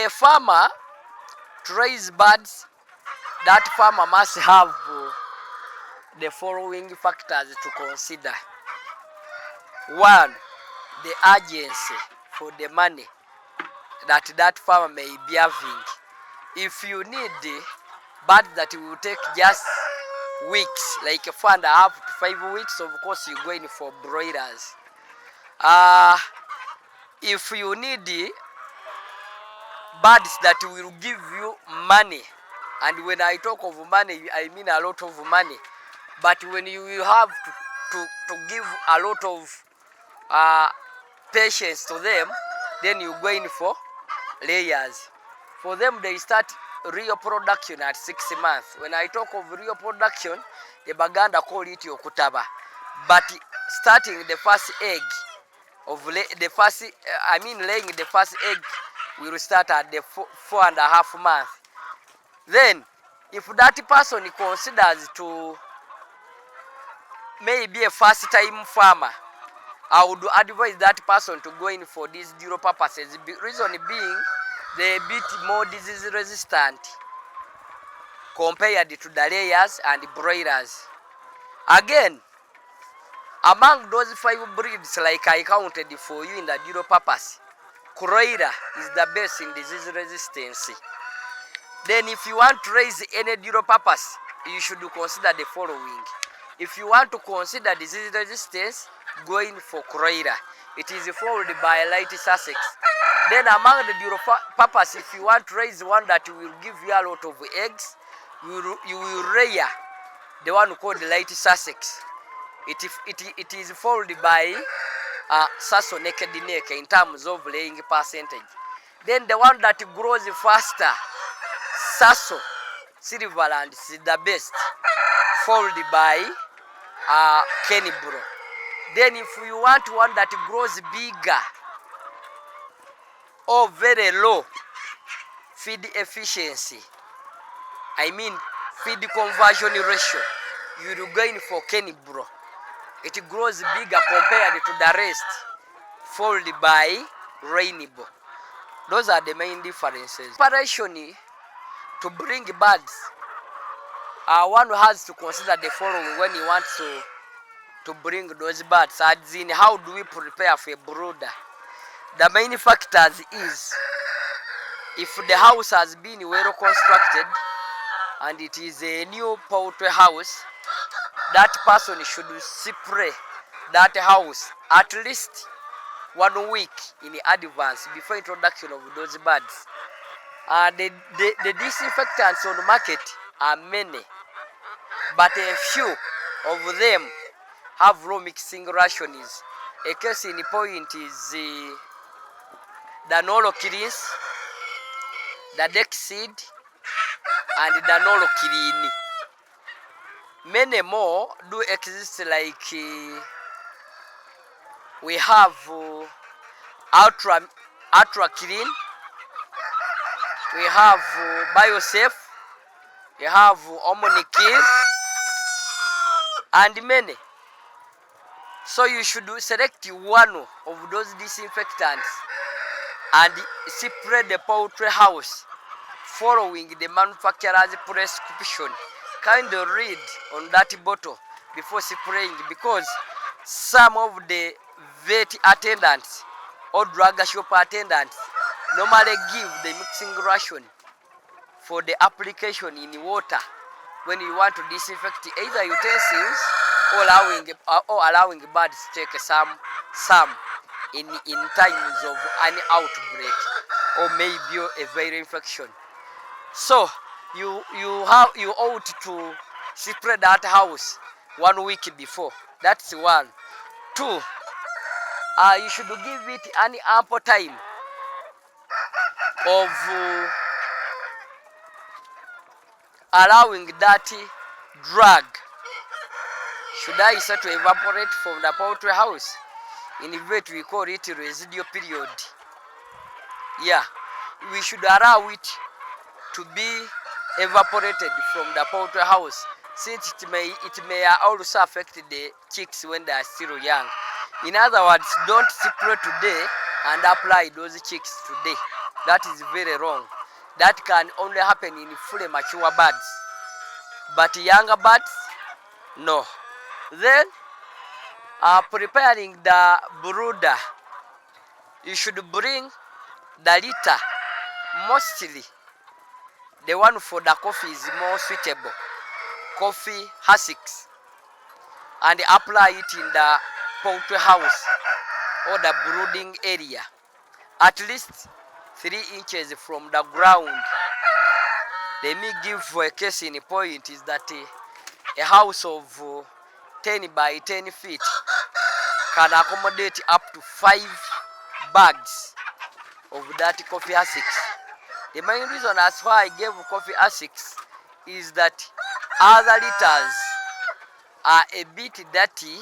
a farmer to raise birds, that farmer must have the following factors to consider. One, the urgency for the money that farmer may be having. If you need birds that will take just weeks, like 4.5 to 5 weeks, of course you're going for broilers. If you need birds that will give you money, and when I talk of money, I mean a lot of money, but when you will have to give a lot of patience to them, then you're going for layers. For them, they start real production at 6 months. When I talk of real production, the Baganda call it yokutaba. But starting the first egg of laying the first egg will start at the 4.5 months. Then, if that person considers to maybe a first-time farmer, I would advise that person to go in for these dual purposes. The reason being, they're a bit more disease resistant compared to the layers and the broilers. Again, among those 5 breeds, like I counted for you in the dual purpose, broiler is the best in disease resistance. Then if you want to raise any dual purpose, you should consider the following. If you want to consider disease resistance, going for broiler. It is followed by light Sussex. Then among the dual purpose, if you want to raise one that will give you a lot of eggs, you will rear the one called light Sussex. It is followed by Sasso naked neck in terms of laying percentage. Then the one that grows faster, Sasso Silverland is the best, followed by Kennybro. Then if you want one that grows bigger or very low feed efficiency, I mean feed conversion ratio, you're going for Kennybro. It grows bigger compared to the rest, followed by Rainbow. Those are the main differences. Preparation to bring birds, one has to consider the following when you want to bring those birds. As in, how do we prepare for a brooder? The main factors is, if the house has been well constructed and it is a new poultry house, that person should spray that house at least 1 week in advance before introduction of those birds. The disinfectants on the market are many, but a few of them have raw mixing rations. A case in point is the Nolokilins, the Dexid, and the Nolokilini. Many more do exist, like we have Ultra Clean, we have BioSafe, we have Omnicare, and many. So you should select one of those disinfectants and spray the poultry house following the manufacturer's prescription. Kindly read on that bottle before spraying, because some of the vet attendants or drug shop attendants normally give the mixing ration for the application in water when you want to disinfect either utensils or allowing birds to take some in times of an outbreak or maybe a viral infection. So you ought to spray that house 1 week before. That's one. 2, you should give it an ample time of allowing that drug should I start to evaporate from the poultry house. In vet we call it residual period. Yeah, we should allow it to be evaporated from the poultry house, since it may also affect the chicks when they are still young. In other words, don't spray today and apply those chicks today. That is very wrong. That can only happen in fully mature birds, but younger birds, no. Then, preparing the brooder, you should bring the litter. Mostly, the one for the coffee is more suitable. Coffee hussicks, and apply it in the poultry house or the brooding area, at least 3 inches from the ground. Let me give a case in point is that a house of 10 by 10 feet can accommodate up to 5 bags of that coffee hussicks. The main reason as why I gave coffee hussicks is that other litters are a bit dirty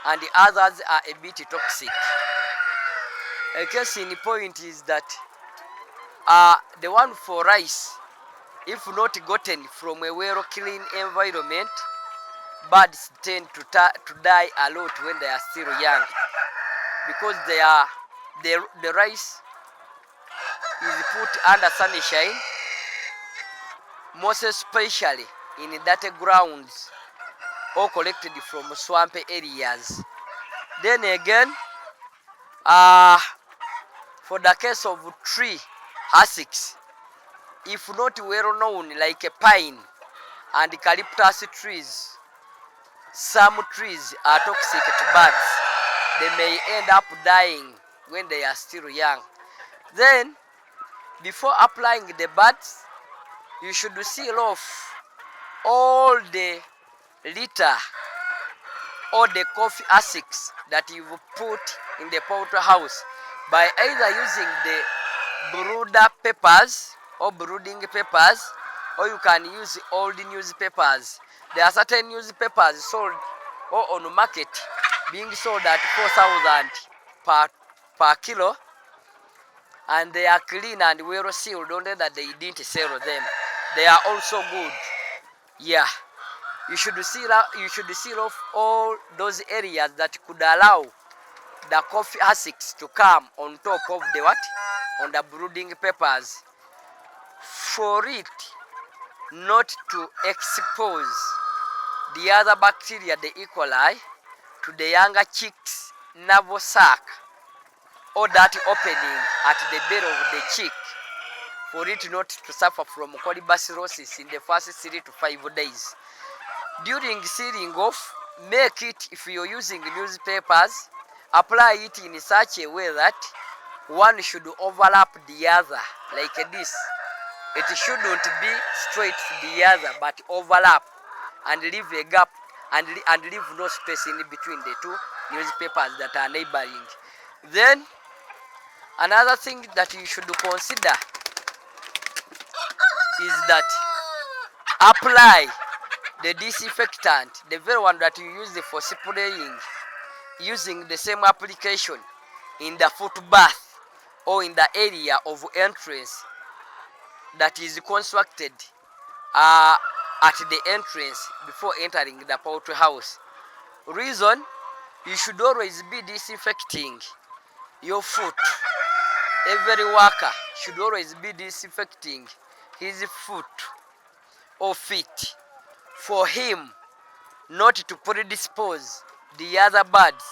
and the others are a bit toxic. A case in point is that the one for rice, if not gotten from a well clean environment, birds tend to die a lot when they are still young, because the rice is put under sunshine, most especially in dirty grounds or collected from swampy areas. Then again, for the case of tree hussicks, if not well known, like a pine and eucalyptus trees, some trees are toxic to birds. They may end up dying when they are still young. Then, before applying the birds, you should seal off all the litter or the coffee hussicks that you've put in the poultry house by either using the brooder papers or brooding papers, or you can use old newspapers. There are certain newspapers sold or on market being sold at 4,000 per kilo, and they are clean and well sealed, only that they didn't sell them. They are also good. Yeah, you should seal off all those areas that could allow the coffee hussicks to come on top of the what? On the brooding papers, for it not to expose the other bacteria, the E. coli, to the younger chick's navel sac or that opening at the belly of the chick, for it not to suffer from colibacillosis in the first 3 to 5 days. During sealing off, make it, if you're using newspapers, apply it in such a way that one should overlap the other, like this. It shouldn't be straight to the other, but overlap and leave a gap and leave no space in between the two newspapers that are neighboring. Then, another thing that you should consider is that apply the disinfectant, the very one that you use for spraying, using the same application in the foot bath or in the area of entrance that is constructed at the entrance before entering the poultry house. Reason, you should always be disinfecting your foot. Every worker should always be disinfecting his foot or feet, for him not to predispose the other birds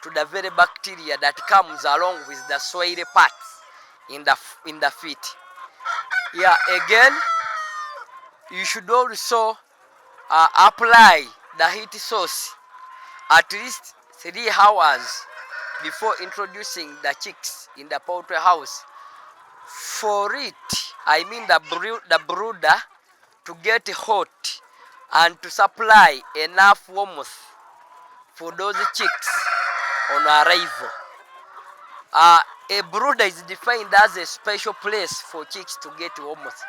to the very bacteria that comes along with the soily parts in the feet. Yeah, again, you should also apply the heat source at least 3 hours before introducing the chicks in the poultry house, for it, I mean the brooder, to get hot and to supply enough warmth for those chicks on arrival. A brooder is defined as a special place for chicks to get warmth,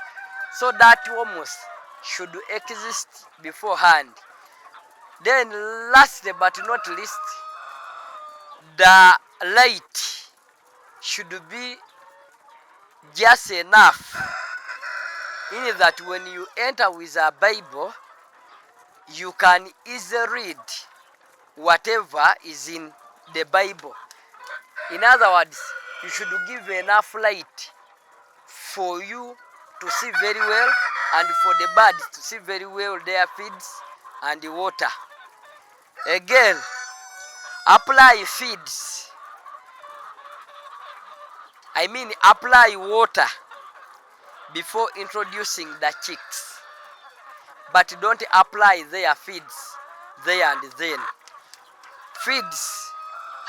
so that warmth should exist beforehand. Then, lastly but not least, the light should be just enough, in that when you enter with a Bible, you can easily read whatever is in the Bible. In other words, you should give enough light for you to see very well and for the birds to see very well their feeds and the water. Again, apply feeds. Apply water before introducing the chicks, but don't apply their feeds there and then. Feeds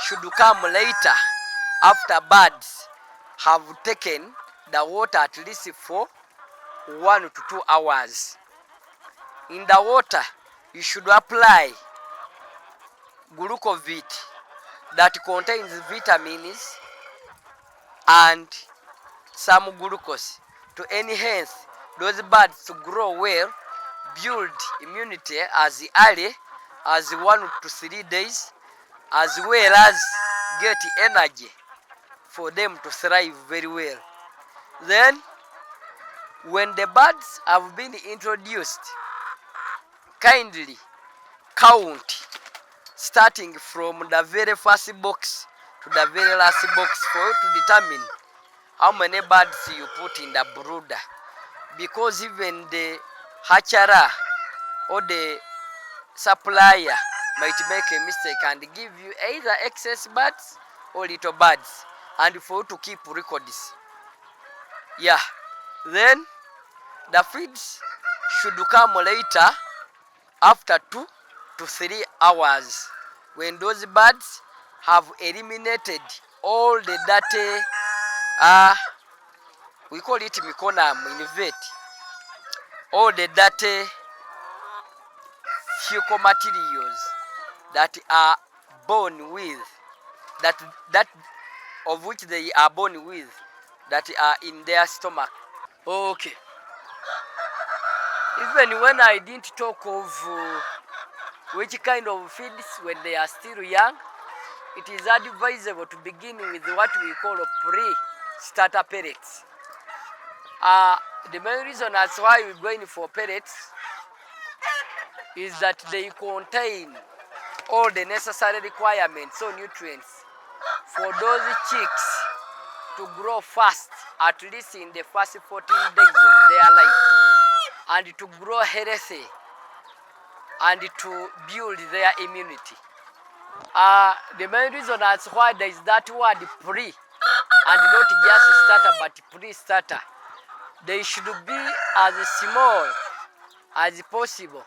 should come later after birds have taken the water at least for 1 to 2 hours. In the water, you should apply glucovit that contains vitamins and some glucose to enhance those birds to grow well, build immunity as early as 1 to 3 days, as well as get energy for them to thrive very well. Then, when the birds have been introduced, kindly count starting from the very first box to the very last box for you to determine how many birds you put in the brooder. Because even the hatcherer or the supplier might make a mistake and give you either excess birds or little birds, and for you to keep records. Yeah. Then the feeds should come later after 2 to 3 hours when those birds have eliminated all the dirty, we call it miconam in vet, all the dirty fecal materials that are born with, that of which they are born with, that are in their stomach. Okay. Even when I didn't talk of which kind of feeds when they are still young, it is advisable to begin with what we call pre-starter pellets. The main reason as why we're going for pellets is that they contain all the necessary requirements or nutrients for those chicks to grow fast, at least in the first 14 days of their life, and to grow healthy and to build their immunity. The main reason as why there is that word pre, and not just starter but pre-starter, they should be as small as possible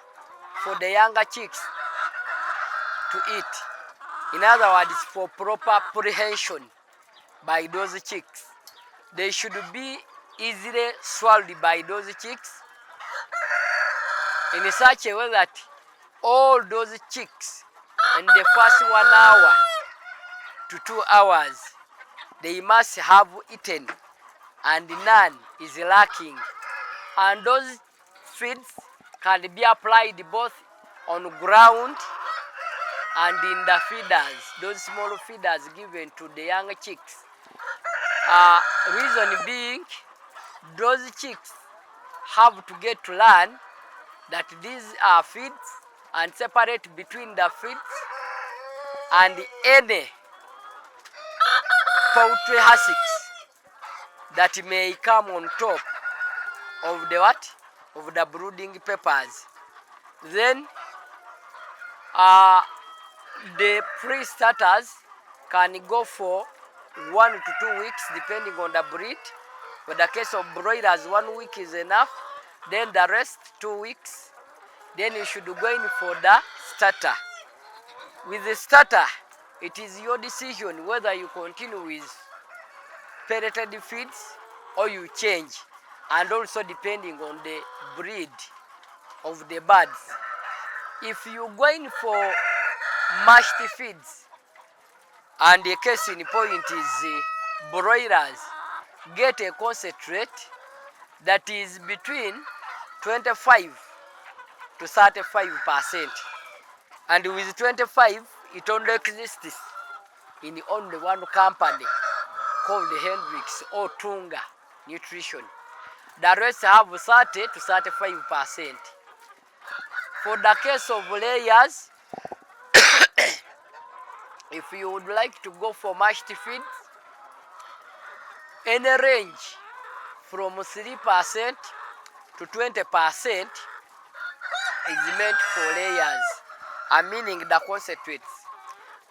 for the younger chicks to eat. In other words, for proper apprehension by those chicks. They should be easily swallowed by those chicks in such a way that all those chicks in the first 1 hour to 2 hours, they must have eaten and none is lacking. And those feeds can be applied both on ground and in the feeders, those small feeders given to the young chicks. Reason being, those chicks have to get to learn that these are feeds and separate between the feeds and any poultry husks that may come on top of the what? Of the brooding peppers. Then the pre-starters can go for 1 to 2 weeks depending on the breed. For the case of broilers, 1 week is enough. Then the rest 2 weeks. Then you should go in for the starter. With the starter, it is your decision whether you continue with pelleted feeds or you change, and also depending on the breed of the birds. If you're going for mashed feeds, and the case in point is broilers, get a concentrate that is between 25 to 35%. And with 25, it only exists in only one company called Hendrix or Tunga Nutrition. The rest have 30 to 35%. For the case of layers, if you would like to go for mashed feeds, any range from 3% to 20% is meant for layers, meaning the concentrates,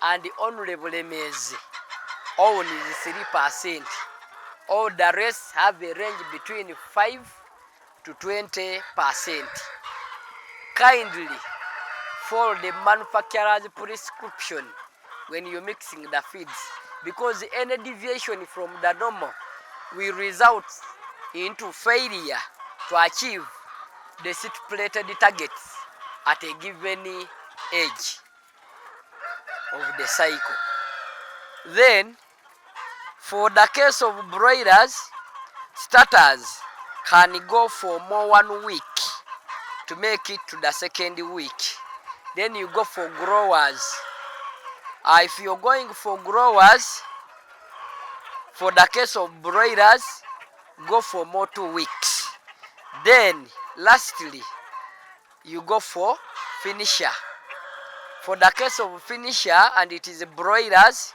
and the honorable maize own is 3%. All the rest have a range between 5 to 20%. Kindly follow the manufacturer's prescription when you're mixing the feeds, because any deviation from the normal will result into failure to achieve the stipulated targets at a given age of the cycle. Then, for the case of broilers, starters can go for more 1 week to make it to the second week. Then you go for growers. If you're going for growers, for the case of broilers, go for more 2 weeks. Then, lastly, you go for finisher. For the case of finisher, and it is broilers,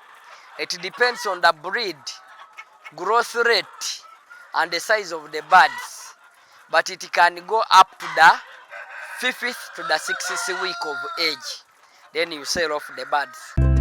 it depends on the breed, growth rate, and the size of the birds. But it can go up to the 5th to the 6th week of age. Then you sell off the birds.